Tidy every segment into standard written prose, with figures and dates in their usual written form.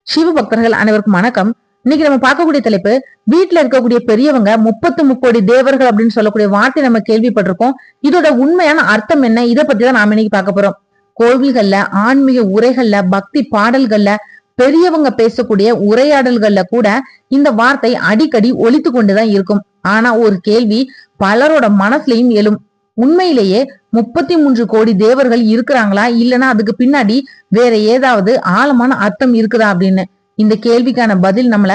சிவ பக்தர்கள் அனைவருக்கும் வணக்கம். இன்னைக்கு நம்ம பார்க்கக்கூடிய தலைப்பு, வீட்டுல இருக்கக்கூடிய பெரியவங்க 33 தேவர்கள் அப்படின்னு சொல்லக்கூடிய வார்த்தை நம்ம கேள்விப்பட்டிருக்கோம். இதோட உண்மையான அர்த்தம் என்ன, இதை பத்தி தான் நாம இன்னைக்கு பார்க்க போறோம். கோவில்கள்ல, ஆன்மீக உரைகள்ல, பக்தி பாடல்கள்ல, பெரியவங்க பேசக்கூடிய உரையாடல்கள்ல கூட இந்த வார்த்தை அடிக்கடி ஒலித்து கொண்டுதான் இருக்கும். ஆனா ஒரு கேள்வி பலரோட மனசுலயும் எழும். உண்மையிலேயே 33 கோடி தேவர்கள் இருக்கிறாங்களா, இல்லனா அதுக்கு பின்னாடி வேற ஏதாவது ஆழமான அர்த்தம் இருக்குதா அப்படின்னு. இந்த கேள்விக்கான பதில் நம்மள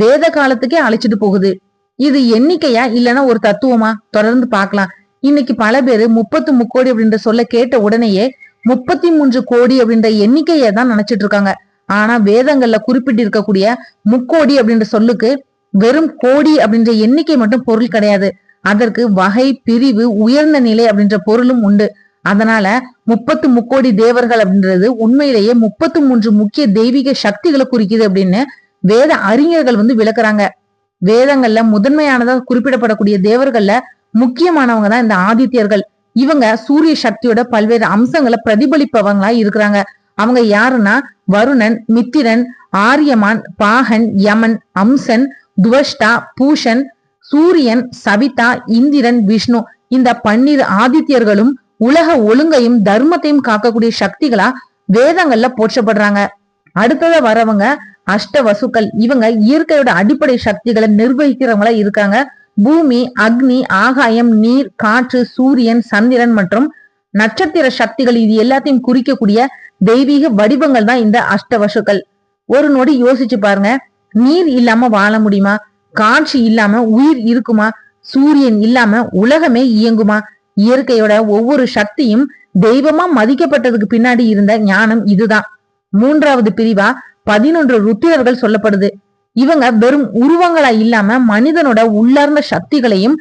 வேத காலத்துக்கே அழைச்சிட்டு போகுது. இது எண்ணிக்கையா இல்லனா ஒரு தத்துவமா, தொடர்ந்து பார்க்கலாம். இன்னைக்கு பல பேரு 33 கோடி அப்படின்ற சொல்ல கேட்ட உடனேயே 33 கோடி அப்படின்ற எண்ணிக்கையை தான் நினைச்சிட்டு இருக்காங்க. ஆனா வேதங்கள்ல குறிப்பிட்டு இருக்கக்கூடிய முக்கோடி அப்படின்ற சொல்லுக்கு வெறும் கோடி அப்படின்ற எண்ணிக்கை மட்டும் பொருள் கிடையாது. அதற்கு வகை, பிரிவு, உயர்ந்த நிலை அப்படின்ற பொருளும் உண்டு. அதனால 33 கோடி தேவர்கள் அப்படின்றது உண்மையிலேயே 33 முக்கிய தெய்வீக சக்திகளை குறிக்குது அப்படின்னு வேத அறிஞர்கள் விளக்குறாங்க. வேதங்கள்ல முதன்மையானதா குறிப்பிடப்படக்கூடிய தேவர்கள்ல முக்கியமானவங்க தான் இந்த ஆதித்யர்கள். இவங்க சூரிய சக்தியோட பல்வேறு அம்சங்களை பிரதிபலிப்பவங்களா இருக்கிறாங்க. அவங்க யாருன்னா வருணன், மித்திரன், ஆரியமான், பாகன், யமன், அம்சன், துவஷ்டா, பூஷன், சூரியன், சவிதா, இந்திரன், விஷ்ணு. இந்த 12 ஆதித்யர்களும் உலக ஒழுங்கையும் தர்மத்தையும் காக்கக்கூடிய சக்திகளா வேதங்கள்ல போற்றப்படுறாங்க. அடுத்ததா வரவங்க அஷ்டவசுக்கள். இவங்க இயற்கையோட அடிப்படை சக்திகளை நிர்வகிக்கிறவங்களா இருக்காங்க. பூமி, அக்னி, ஆகாயம், நீர், காற்று, சூரியன், சந்திரன் மற்றும் நட்சத்திர சக்திகள், இது எல்லாத்தையும் குறிக்கக்கூடிய தெய்வீக வடிவங்கள் தான் இந்த அஷ்டவசுக்கள். ஒரு நொடி யோசிச்சு பாருங்க, நீர் இல்லாம வாழ முடியுமா? காட்சி இல்லாம உயிர் இருக்குமா? சூரியன் இல்லாம உலகமே இயங்குமா? இயற்கையோட ஒவ்வொரு சக்தியும் தெய்வமா மதிக்கப்பட்டதுக்கு பின்னாடி இருந்த ஞானம் இதுதான். மூன்றாவது பிரிவா 11 ருத்திரர்கள் சொல்லப்படுது. இவங்க வெறும் உருவங்களா இல்லாம மனிதனோட உள்ளார்ந்த சக்திகளையும்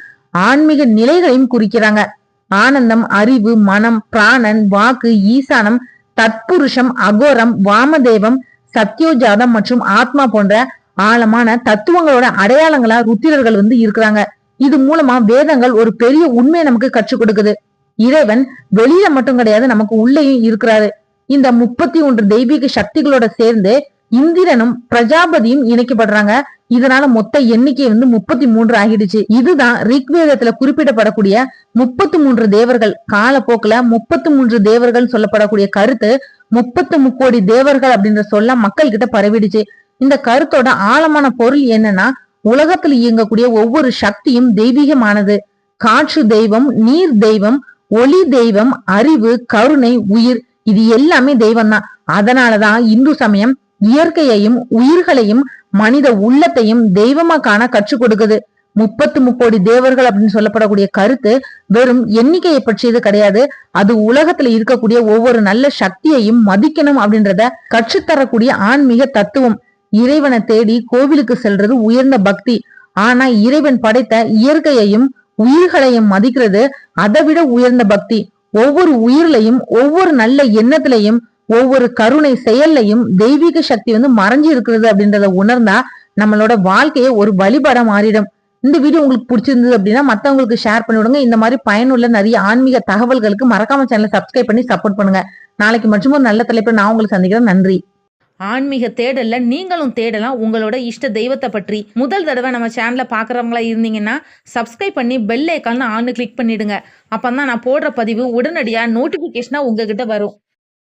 ஆன்மீக நிலைகளையும் குறிக்கிறாங்க. ஆனந்தம், அறிவு, மனம், பிராணன், வாக்கு, ஈசானம், தத்புருஷம், அகோரம், வாமதேவம், சத்யோஜாதம் மற்றும் ஆத்மா போன்ற ஆழமான தத்துவங்களோட அடையாளங்களா ருத்திரர்கள் இருக்கிறாங்க. இது மூலமா வேதங்கள் ஒரு பெரிய உண்மையை நமக்கு கற்றுக் கொடுக்குது. இறைவன் வெளியில மட்டும் கிடையாது, நமக்கு உள்ளேயும் இருக்கிறாரு. இந்த 31 தெய்வீக சக்திகளோட சேர்ந்து இந்திரனும் பிரஜாபதியும் இணைக்கப்படுறாங்க. இதனால மொத்த எண்ணிக்கை 33 ஆகிடுச்சு. இதுதான் ரிக்வேதத்துல குறிப்பிடப்படக்கூடிய 33 தேவர்கள். காலப்போக்குல 33 தேவர்கள் சொல்லப்படக்கூடிய கருத்து 33 கோடி தேவர்கள் அப்படின்ற சொல்ல மக்கள் கிட்ட பரவிடுச்சு. இந்த கருத்தோட ஆழமான பொருள் என்னன்னா, உலகத்தில் இயங்கக்கூடிய ஒவ்வொரு சக்தியும் தெய்வீகமானது. காற்று தெய்வம், நீர் தெய்வம், ஒளி தெய்வம், அறிவு, கருணை, உயிர், இது எல்லாமே தெய்வம் தான். அதனாலதான் இந்து சமயம் இயற்கையையும் உயிர்களையும் மனித உள்ளத்தையும் தெய்வமா காண கற்றுக் கொடுக்குது. 33 கோடி தேவர்கள் அப்படின்னு சொல்லப்படக்கூடிய கருத்து வெறும் எண்ணிக்கையை பற்றியது கிடையாது. அது உலகத்துல இருக்கக்கூடிய ஒவ்வொரு நல்ல சக்தியையும் மதிக்கணும் அப்படின்றத கற்றுத்தரக்கூடிய ஆன்மீக தத்துவம். இறைவனை தேடி கோவிலுக்கு செல்றது உயர்ந்த பக்தி. ஆனா இறைவன் படைத்த இயற்கையையும் உயிர்களையும் மதிக்கிறது அதை விட உயர்ந்த பக்தி. ஒவ்வொரு உயிர்லையும், ஒவ்வொரு நல்ல எண்ணத்திலையும், ஒவ்வொரு கருணை செயல்லையும் தெய்வீக சக்தி மறைஞ்சு இருக்கிறது அப்படின்றத உணர்ந்தா நம்மளோட வாழ்க்கையை ஒரு வழிபாட மாறிடும். இந்த வீடியோ உங்களுக்கு பிடிச்சிருந்தது அப்படின்னா மத்தவங்களுக்கு ஷேர் பண்ணி விடுங்க. இந்த மாதிரி பயனுள்ள நிறைய ஆன்மீக தகவல்களுக்கு மறக்காம சேனலை சப்ஸ்கிரைப் பண்ணி சப்போர்ட் பண்ணுங்க. நாளைக்கு மற்றும் ஒரு நல்ல தலைப்புல நான் உங்களுக்கு சந்திக்கிறேன். நன்றி. ஆன்மீக தேடல்ல நீங்களும் தேடலாம் உங்களோட இஷ்ட தெய்வத்தை பற்றி. முதல் தடவை நம்ம சேனலை பார்க்குறவங்களா இருந்தீங்கன்னா சப்ஸ்கிரைப் பண்ணி பெல் ஐக்கான் ஆன்னு கிளிக் பண்ணிடுங்க. அப்பதான் நான் போடுற பதிவு உடனடியாக நோட்டிஃபிகேஷனாக உங்ககிட்ட வரும்.